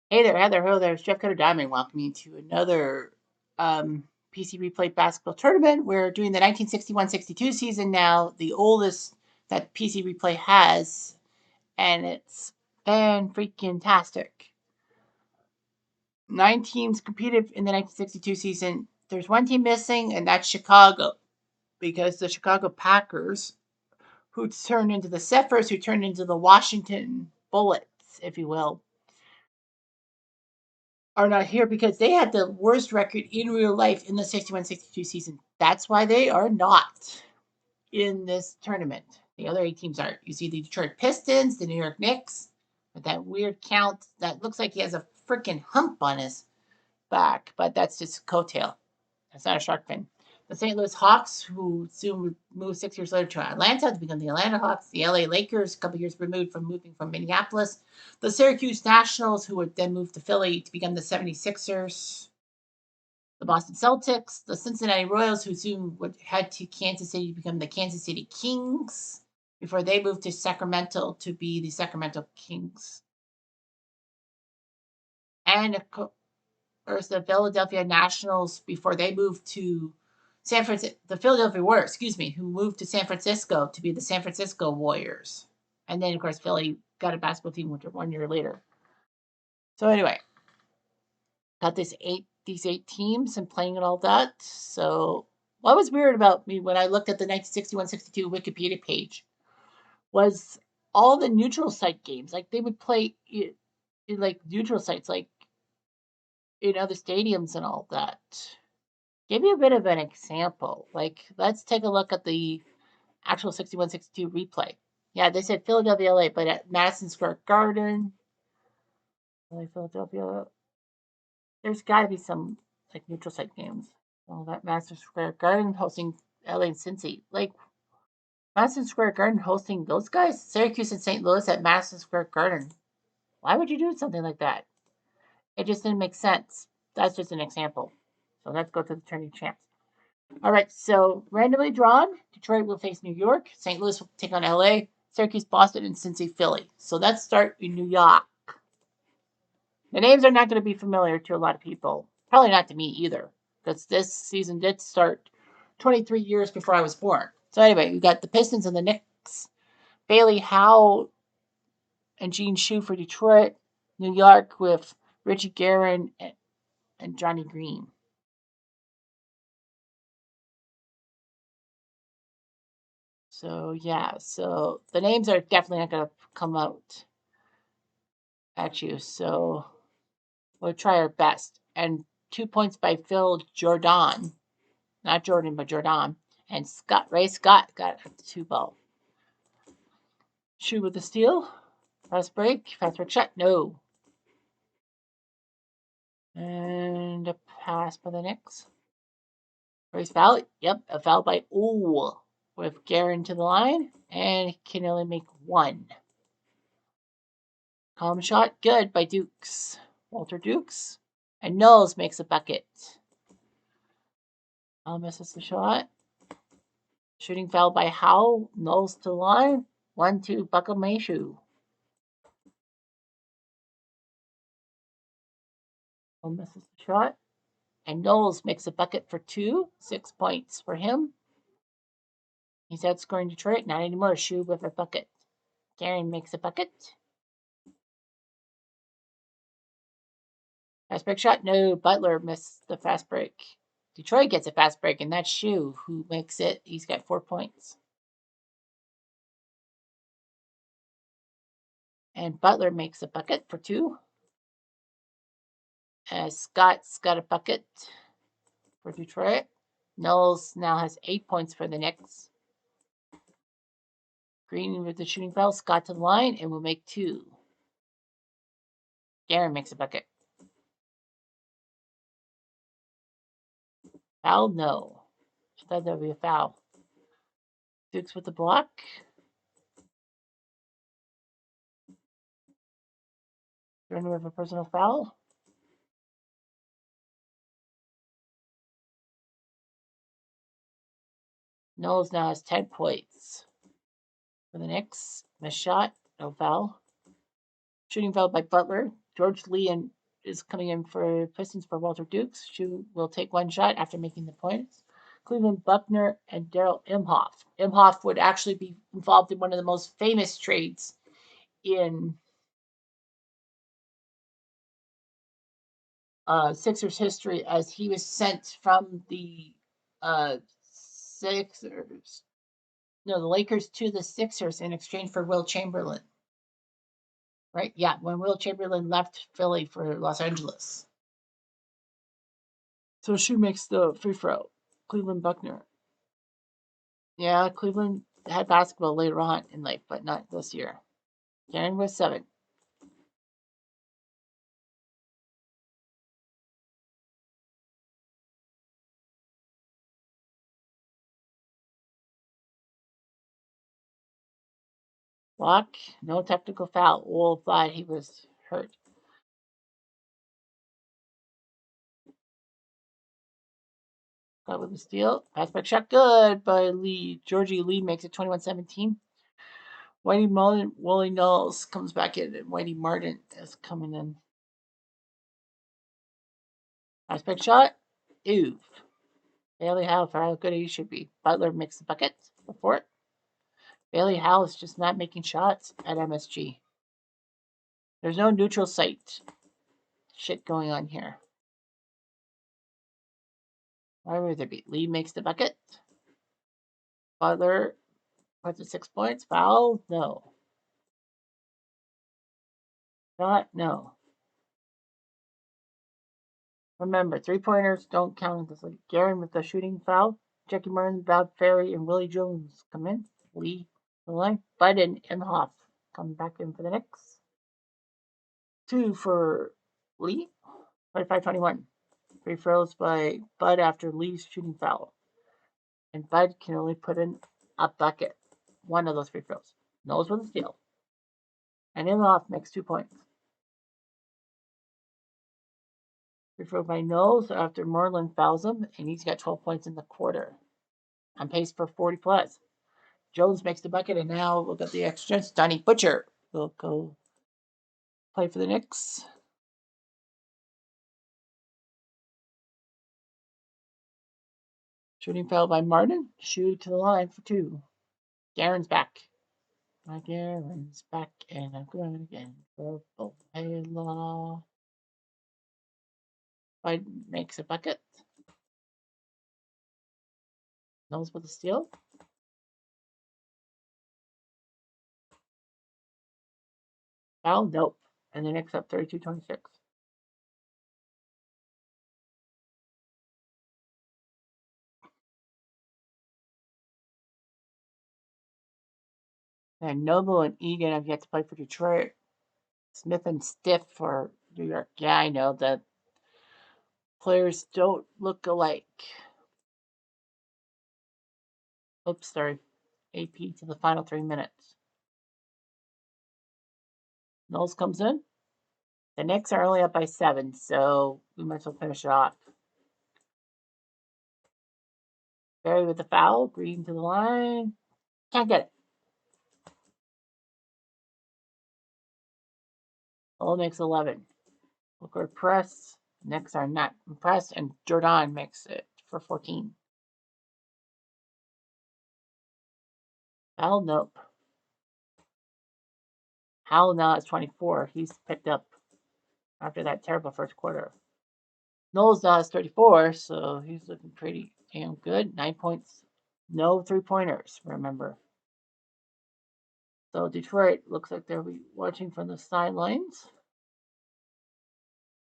Hey there, Heather. Hello there. It's Jeff Cutter Diamond welcoming you to another PC Replay basketball tournament. We're doing the 1961-62 season now, the oldest that PC Replay has, and it's fan freaking tastic. 9 teams competed in the 1962 season. There's one team missing, and that's Chicago, because the Chicago Packers, who turned into the Zephyrs, who turned into the Washington Bullets, if you will, are not here because they had the worst record in real life in the 61-62 season. That's why they are not in this tournament. The other 8 teams are. You see the Detroit Pistons, the New York Knicks, with that weird count that looks like he has a freaking hump on his back, but that's just a coattail. That's not a shark fin. The St. Louis Hawks, who soon moved 6 years later to Atlanta to become the Atlanta Hawks. The LA Lakers, a couple years removed from moving from Minneapolis. The Syracuse Nationals, who would then move to Philly to become the 76ers. The Boston Celtics. The Cincinnati Royals, who soon would head to Kansas City to become the Kansas City Kings before they moved to Sacramento to be the Sacramento Kings. And of course, the Philadelphia Nationals before they moved to San Francisco, the Philadelphia Warriors, excuse me, who moved to San Francisco to be the San Francisco Warriors. And then, of course, Philly got a basketball team 1 year later. So anyway, got these eight teams and playing and all that. So what was weird about me when I looked at the 1961-62 Wikipedia page was all the neutral site games. Like they would play in like neutral sites, like in other stadiums and all that. Give you a bit of an example. Like, let's take a look at the actual 61-62 replay. Yeah, they said Philadelphia, LA, but at Madison Square Garden, LA, Philadelphia, there's got to be some like neutral site games. Oh, that Madison Square Garden hosting LA and Cincy. Like, Madison Square Garden hosting those guys? Syracuse and St. Louis at Madison Square Garden. Why would you do something like that? It just didn't make sense. That's just an example. So let's go to the tourney champs. All right, so randomly drawn, Detroit will face New York, St. Louis will take on LA, Syracuse, Boston, and Cincy, Philly. So let's start in New York. The names are not going to be familiar to a lot of people. Probably not to me either, because this season did start 23 years before I was born. So anyway, you got the Pistons and the Knicks, Bailey Howe and Gene Shue for Detroit, New York with Richie Guerin and Johnny Green. So yeah, so the names are definitely not going to come out at you. So we'll try our best. And 2 points by Phil Jordan, not Jordan, but Jordan. And Ray Scott got the 2 ball. Shoot with the steal. Fast break shot. No. And a pass by the Knicks. Race foul. Yep, a foul by Ooh with Guerin to the line. And he can only make one. Calm shot. Good by Dukes. Walter Dukes. And Knowles makes a bucket. Misses the shot. Shooting foul by Howe. Knowles to the line. 1-2, Buckle Mayshoe. Misses the shot. And Knowles makes a bucket for 2. 6 points for him. He's outscoring Detroit. Not anymore. Shue with a bucket. Guerin makes a bucket. Fast break shot. No, Butler missed the fast break. Detroit gets a fast break, and that's Shue who makes it. He's got 4 points. And Butler makes a bucket for 2. Scott's got a bucket for Detroit. Knowles now has 8 points for the Knicks. Green with the shooting foul. Scott to the line and will make 2. Guerin makes a bucket. Foul? No. I thought that would be a foul. Dukes with the block. Trny with a personal foul. Knowles now has 10 points. For the Knicks, missed shot, no foul. Shooting foul by Butler. George Lee and is coming in for Pistons for Walter Dukes. She will take one shot after making the points. Cleveland Buckner and Daryl Imhoff. Imhoff would actually be involved in one of the most famous trades in Sixers history, as he was sent from the Sixers, no, the Lakers to the Sixers in exchange for Will Chamberlain. Right? Yeah, when Will Chamberlain left Philly for Los Angeles. So she makes the free throw. Cleveland Buckner. Yeah, Cleveland had basketball later on in life, but not this year. Karen was 7. Block, no technical foul. Wolf thought he was hurt. Got with the steal. Pass back shot good by Lee. Georgie Lee makes it 21-17. Whitey Mullen, Wooly Knowles comes back in, and Whitey Martin is coming in. Pass back shot. Oof. Bailey Howe for how good he should be. Butler makes the bucket before it. Bailey Howe is just not making shots at MSG. There's no neutral site shit going on here. Why would there be? Lee makes the bucket. Butler puts it 6 points. Foul? No. Shot? No. Remember, 3-pointers don't count in this league. Garen with the shooting foul. Jackie Martin, Bob Ferry, and Willie Jones come in. Lee, the line. Bud and Imhoff come back in for the Knicks. 2 for Lee. 25-21. Free throws by Bud after Lee's shooting foul. And Bud can only put in a bucket. One of those free throws. Knows with a steal. And Imhoff makes 2 points. Free throw by Knowles after Merlin fouls him, and he's got 12 points in the quarter. On pace for 40 plus. Jones makes the bucket, and now we'll get the extra. Donnie Butcher will go play for the Knicks. Shooting foul by Martin. Shoot to the line for 2. Garen's back. My Garen's back, and I'm going again for Law. Bud makes a bucket. Knowles with a steal. Foul? Nope. And the Knicks up 32-26. And Noble and Egan have yet to play for Detroit. Smith and Stiff for New York. Yeah, I know. The players don't look alike. Oops, sorry. AP to the final 3 minutes. Knowles comes in. The Knicks are only up by 7, so we might as well finish it off. Barry with the foul. Green to the line. Can't get it. All makes 11. Booker press. Knicks are not impressed, and Jordan makes it for 14. Foul? Nope. Howell now has 24. He's picked up after that terrible first quarter. Knowles now has 34, so he's looking pretty damn good. 9 points. No 3-pointers, remember. So Detroit looks like they'll be watching from the sidelines.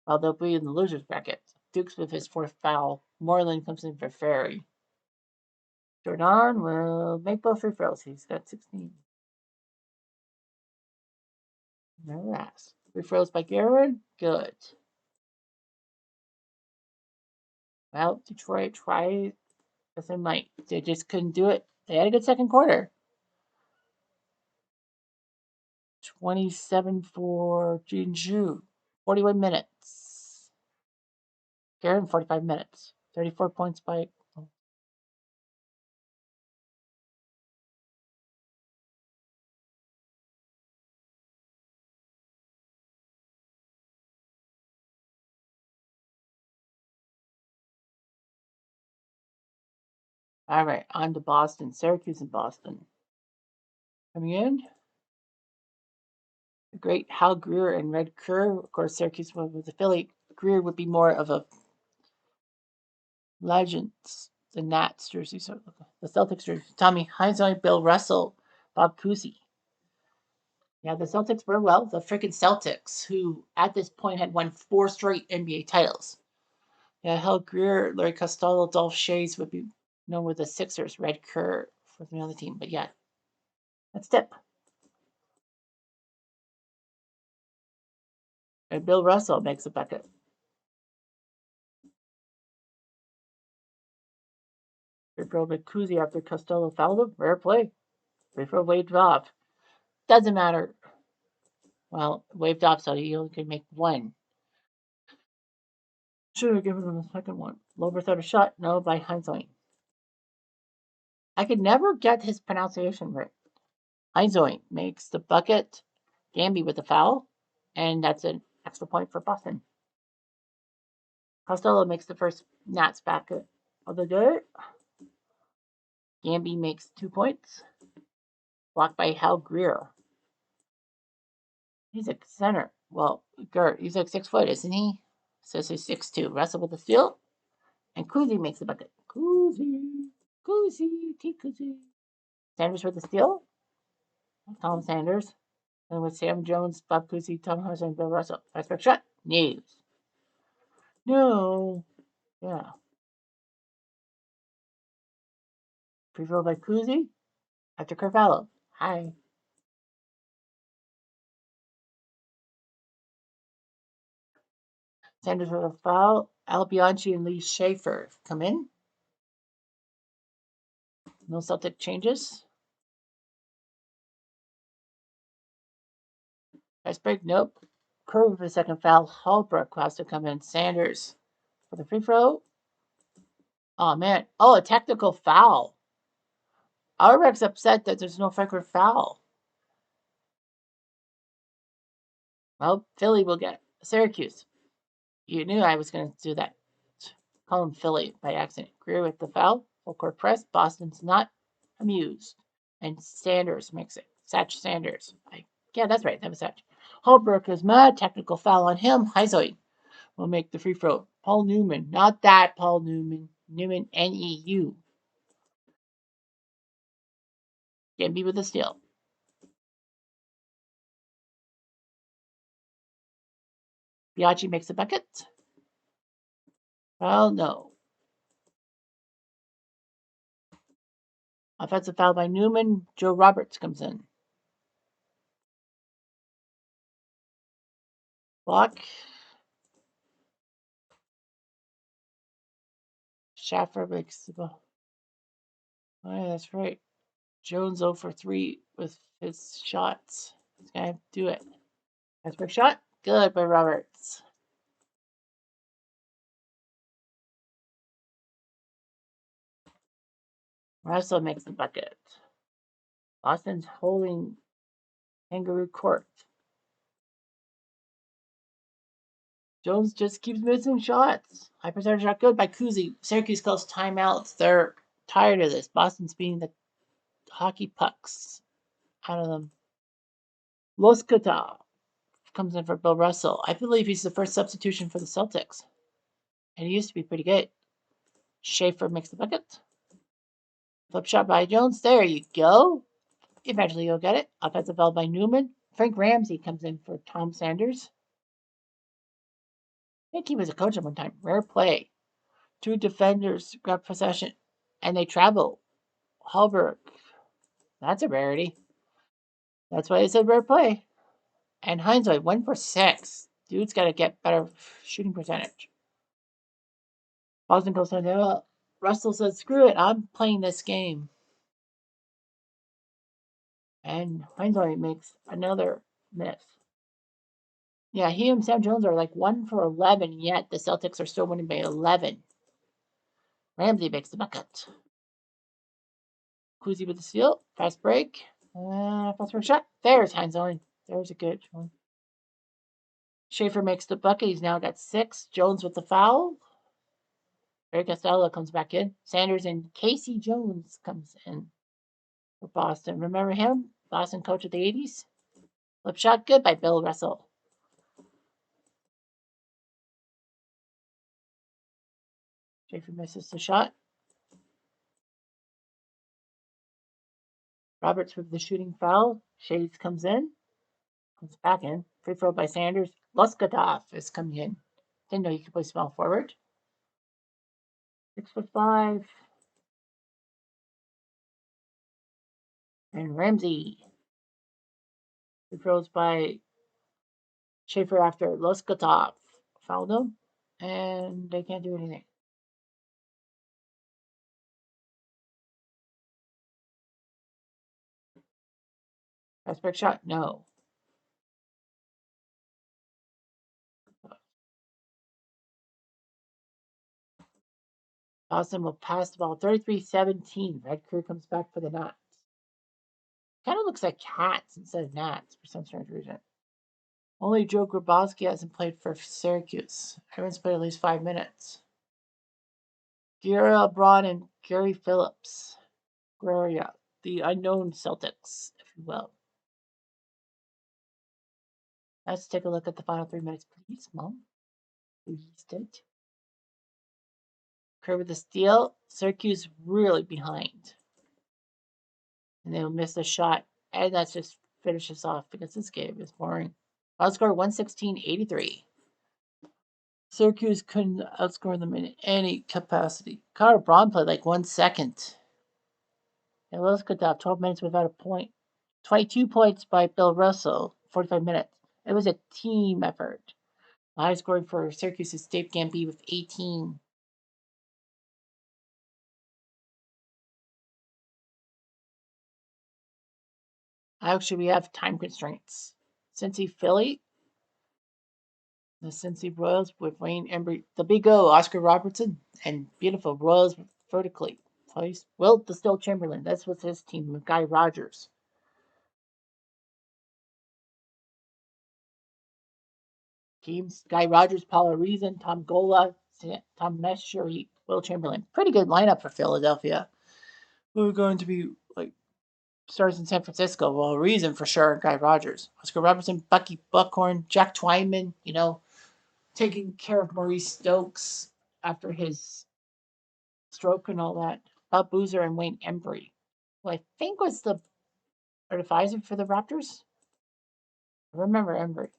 While they'll be in the loser's bracket. Dukes with his 4th foul. Moreland comes in for Ferry. Jordan will make both free throws. He's got 16. No rest. Free throws by Garrett. Good. Well, Detroit tried as they might. They just couldn't do it. They had a good second quarter. 27 for Jinju. 41 minutes. Garrett, 45 minutes. 34 points by All right, on to Boston. Syracuse and Boston. Coming in, the great Hal Greer and Red Kerr. Of course, Syracuse was a Philly. Greer would be more of a Legends, the Nats jersey, so the Celtics jersey. Tommy Heinsohn, Bill Russell, Bob Cousy. Yeah, the Celtics were the freaking Celtics, who at this point had won 4 straight NBA titles. Yeah, Hal Greer, Larry Costello, Dolph Shays would be known with the Sixers, Red Kerr for the other team. But yeah, that's tip. And Bill Russell makes a bucket. Free throw by Cousy after Costello fouled him. Rare play. Free throw waved off. Doesn't matter. Well, waved off, so he only could make one. Should have given him the second one. Low without a shot. No, by Heinzoin. I could never get his pronunciation right. Heinzoin makes the bucket. Gamby with the foul. And that's an extra point for Boston. Costello makes the first Nats bucket of the day. Gamby makes 2 points. Blocked by Hal Greer. He's a center. Well, Gert, he's like 6 foot, isn't he? Says he's 6'2". Russell with the steal. And Cousy makes the bucket. Cousy. Cousy. Sanders with the steal. Tom Sanders. And with Sam Jones, Bob Cousy, Tom Hudson, and Bill Russell. Fast break shot. News. No. Yeah. Free throw by Cousy. After Carvalho. Hi. Sanders with a foul. Al Bianchi and Lee Schaefer come in. No Celtic changes. Fast break. Nope. Curve with a second foul. Holbrook has to come in. Sanders for the free throw. Oh, man. Oh, a technical foul. Auerbach's upset that there's no Franklin foul. Well, Philly will get Syracuse. You knew I was going to do that. Call him Philly by accident. Greer with the foul. Full court press. Boston's not amused. And Sanders makes it. Satch Sanders. Yeah, that's right. That was Satch. Holbrook is mad. Technical foul on him. Heizoid will make the free throw. Paul Newman. Not that Paul Newman. Newman, N-E-U. Gamby with the steal. Biaggi makes a bucket. Well, no. Offensive foul by Newman. Joe Roberts comes in. Block. Schaffer makes the ball. Oh, yeah, that's right. Jones 0 for 3 with his shots. He's going to do it. That's big shot. Good by Roberts. Russell makes the bucket. Boston's holding Kangaroo Court. Jones just keeps missing shots. High percentage shot good by Cousy. Syracuse calls timeouts. They're tired of this. Boston's beating the hockey pucks out of them. Loskota comes in for Bill Russell. I believe he's the first substitution for the Celtics. And he used to be pretty good. Schaefer makes the bucket. Flip shot by Jones. There you go. Eventually you'll get it. Offensive foul by Newman. Frank Ramsey comes in for Tom Sanders. I think he was a coach at one time. Rare play. 2 defenders grab possession. And they travel. Halberg. That's a rarity. That's why I said rare play. And Heinzoid, 1 for 6. Dude's got to get better shooting percentage. Boston goes on there. Russell says, screw it. I'm playing this game. And Heinzoid makes another miss. Yeah, he and Sam Jones are like 1 for 11, yet the Celtics are still winning by 11. Ramsey makes the bucket. Cousy with the steal. Fast break. Fast break shot. There's Heinzoid. There's a good one. Schaefer makes the bucket. He's now got 6. Jones with the foul. Barry Costello comes back in. Sanders and Casey Jones comes in for Boston. Remember him? Boston coach of the 80s? Flip shot good by Bill Russell. Schaefer misses the shot. Roberts with the shooting foul. Shades comes in. Comes back in. Free throw by Sanders. Luskatov is coming in. Didn't know he could play small forward. 6'5". And Ramsey. Free throws by Schaefer after Luskatov fouled him. And they can't do anything. Fast break shot? No. Boston will pass the ball 33-17. Red Crew comes back for the Nats. Kind of looks like cats instead of gnats for some strange reason. Only Joe Grabowski hasn't played for Syracuse. Everyone's played at least 5 minutes. Gira Braun and Gary Phillips. Guerrero, the unknown Celtics, if you will. Let's take a look at the final 3 minutes, please, Mom. Please did. Kerr with the steal. Syracuse really behind. And they'll miss the shot. And that just finishes off because this game is boring. Final score 116-83. Syracuse couldn't outscore them in any capacity. Connor Braun played like 1 second. And Luskatov, 12 minutes without a point. 22 points by Bill Russell, 45 minutes. It was a team effort. The high scoring for Syracuse is Dave Gamby with 18. Actually, we have time constraints. Cincy Philly, the Cincy Royals with Wayne Embry, the Big O, Oscar Robertson, and beautiful Royals vertically placed. Will the Still Chamberlain, that's with his team with Guy Rogers. Teams Guy Rogers, Paul Reason, Tom Gola, Tom Meschery, Will Chamberlain. Pretty good lineup for Philadelphia. We're going to be like stars in San Francisco. Well, Reason for sure, Guy Rogers, Oscar Robertson, Bucky Buckhorn, Jack Twyman, taking care of Maurice Stokes after his stroke and all that. Bob Boozer and Wayne Embry, who I think was the advisor for the Raptors. I remember Embry.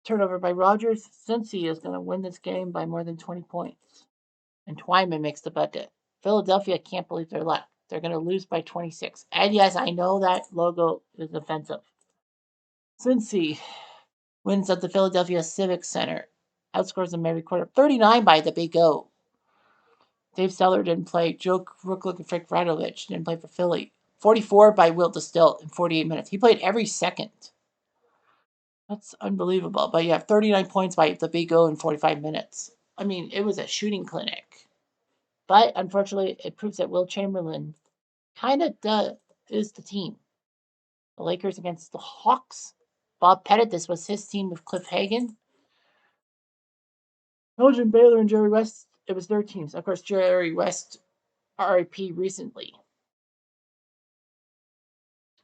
Turnover by Rogers. Cincy is going to win this game by more than 20 points. And Twyman makes the bucket. Philadelphia can't believe their luck. They're going to lose by 26. And yes, I know that logo is offensive. Cincy wins at the Philadelphia Civic Center. Outscores them every quarter. 39 by the Big O. Dave Seller didn't play. Joe Rooklook and Frank Radovich didn't play for Philly. 44 by Will Distill in 48 minutes. He played every second. That's unbelievable. But you have 39 points by the Big O in 45 minutes. I mean, it was a shooting clinic. But unfortunately, it proves that Will Chamberlain kind of is the team. The Lakers against the Hawks. Bob Pettit, this was his team with Cliff Hagan. Elgin Baylor and Jerry West, it was their teams. Of course, Jerry West RIP recently.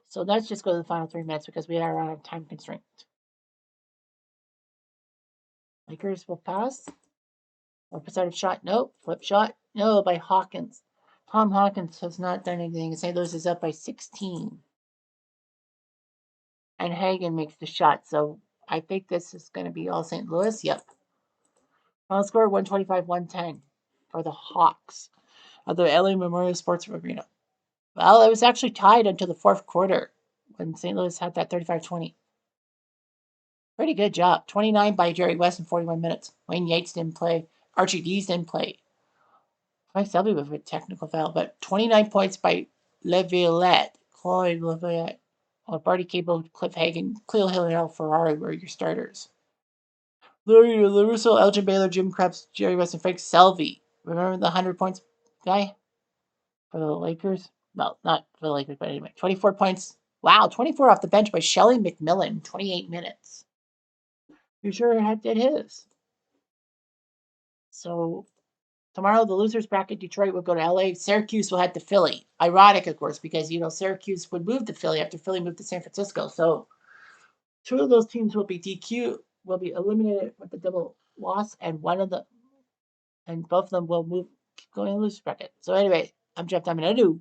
So let's just go to the final 3 minutes because we are on a time constraint. Lakers will pass. One-sided shot, no. Flip shot, no, by Hawkins. Tom Hawkins has not done anything. St. Louis is up by 16. And Hagan makes the shot. So I think this is going to be all St. Louis. Yep. Final score 125-110 for the Hawks of the LA Memorial Sports Arena. Well, it was actually tied until the fourth quarter when St. Louis had that 35-20. Pretty good job. 29 by Jerry West in 41 minutes. Wayne Yates didn't play. Archie Dees didn't play. Twice W with a technical foul, but 29 points by Leviolette. Cloyd Leviolette. Barty Cable, Cliff Hagan, Cleo Hill, Ferrari were your starters. Larry LaRusso, Elgin Baylor, Jim Krebs, Jerry West, and Frank Selvey. Remember the 100 points guy for the Lakers? Well, not for the Lakers, but anyway. 24 points. Wow, 24 off the bench by Shelly McMillan, 28 minutes. You sure did his. So tomorrow, the losers bracket, Detroit will go to LA. Syracuse will head to Philly. Ironic, of course, because Syracuse would move to Philly after Philly moved to San Francisco. So two of those teams will be DQ, will be eliminated with the double loss, and both of them will move, keep going in the losers bracket. So anyway, I'm Jeff Diamond.